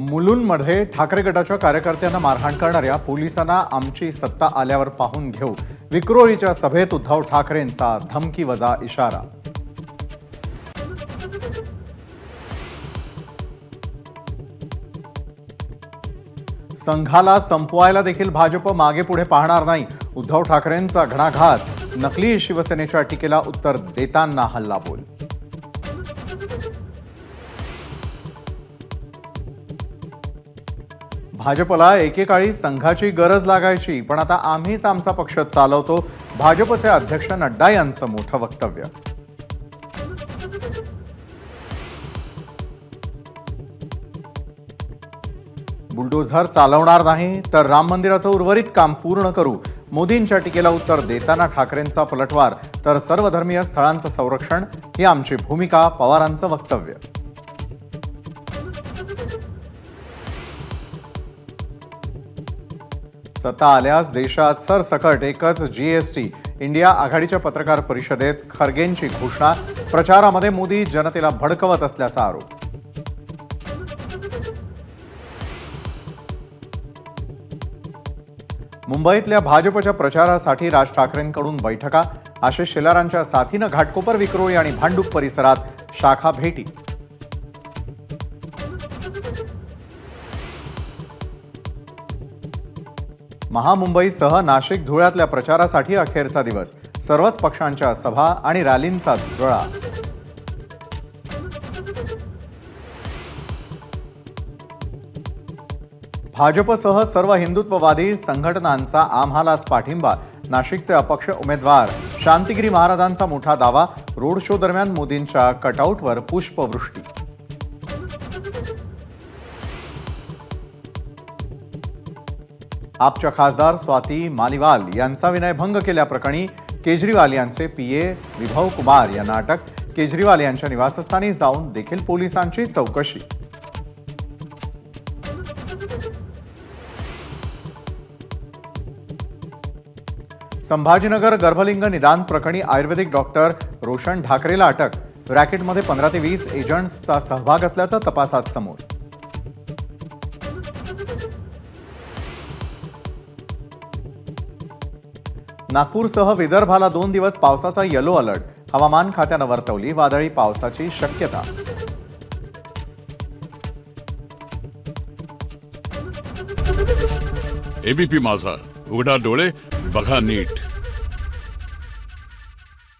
मुलुंडमध्ये ठाकरे गटाच्या कार्यकर्त्यांना मारहाण करणाऱ्या पोलिसांना आमची सत्ता आल्यावर पाहून घेऊ, विक्रोळीच्या सभेत उद्धव ठाकरेंचा धमकीवजा इशारा. संघाला संपवायला देखील भाजप मागे पुढे पाहणार नाही, उद्धव ठाकरेंचा घणाघात. नकली शिवसेनेच्या टीकेला उत्तर देताना हल्लाबोल. भाजपला एकेकाळी संघाची गरज लागायची, पण आता आम्हीच आमचा पक्ष चालवतो, भाजपचे अध्यक्ष नड्डा यांचं मोठं वक्तव्य. बुलडोझर चालवणार नाही तर राम मंदिराचं उर्वरित काम पूर्ण करू, मोदींच्या टीकेला उत्तर देताना ठाकरेंचा पलटवार. तर सर्वधर्मीय स्थळांचं संरक्षण ही आमची भूमिका, पवारांचं वक्तव्य. सत्ता आल्यास देशात सरसकट एकच जीएसटी. इंडिया आघाडीच्या पत्रकार परिषदेत खरगेंची घोषणा. प्रचारामध्ये मोदी जनतेला भडकवत असल्याचा आरोप. मुंबईतल्या भाजपच्या प्रचारासाठी राज ठाकरेंकडून बैठका. आशिष शेलारांच्या साथीनं घाटकोपर, विक्रोळी आणि भांडूप परिसरात शाखा भेटी. महामुंबईसह नाशिक, धुळ्यातल्या प्रचारासाठी अखेरचा दिवस. सर्वच पक्षांच्या सभा आणि रॅलींचा धुळा. भाजपसह सर्व हिंदुत्ववादी संघटनांचा आम्हालाच पाठिंबा. नाशिकचे अपक्ष उमेदवार शांतिगिरी महाराजांचा मोठा दावा. रोड शो दरम्यान मोदींच्या कटआउटवर पुष्पवृष्टी. आपच्या खासदार स्वाती मालिवाल यांचा विनयभंग केल्याप्रकरणी केजरीवाल यांचे पीए विभव कुमार यांना अटक. केजरीवाल यांच्या निवासस्थानी जाऊन देखील पोलिसांची चौकशी. संभाजीनगर गर्भलिंग निदान प्रकरणी आयुर्वेदिक डॉक्टर रोशन ढाकरेला अटक. रॅकेटमध्ये 15 ते 20 एजंट्सचा सहभाग असल्याचं तपासात समोर. नागपूरसह विदर्भाला 2 दिवस पावसाचा येलो अलर्ट. हवामान खात्यानं वर्तवली वादळी पावसाची शक्यता. एबीपी माझा, उघडा डोळे बघा नीट.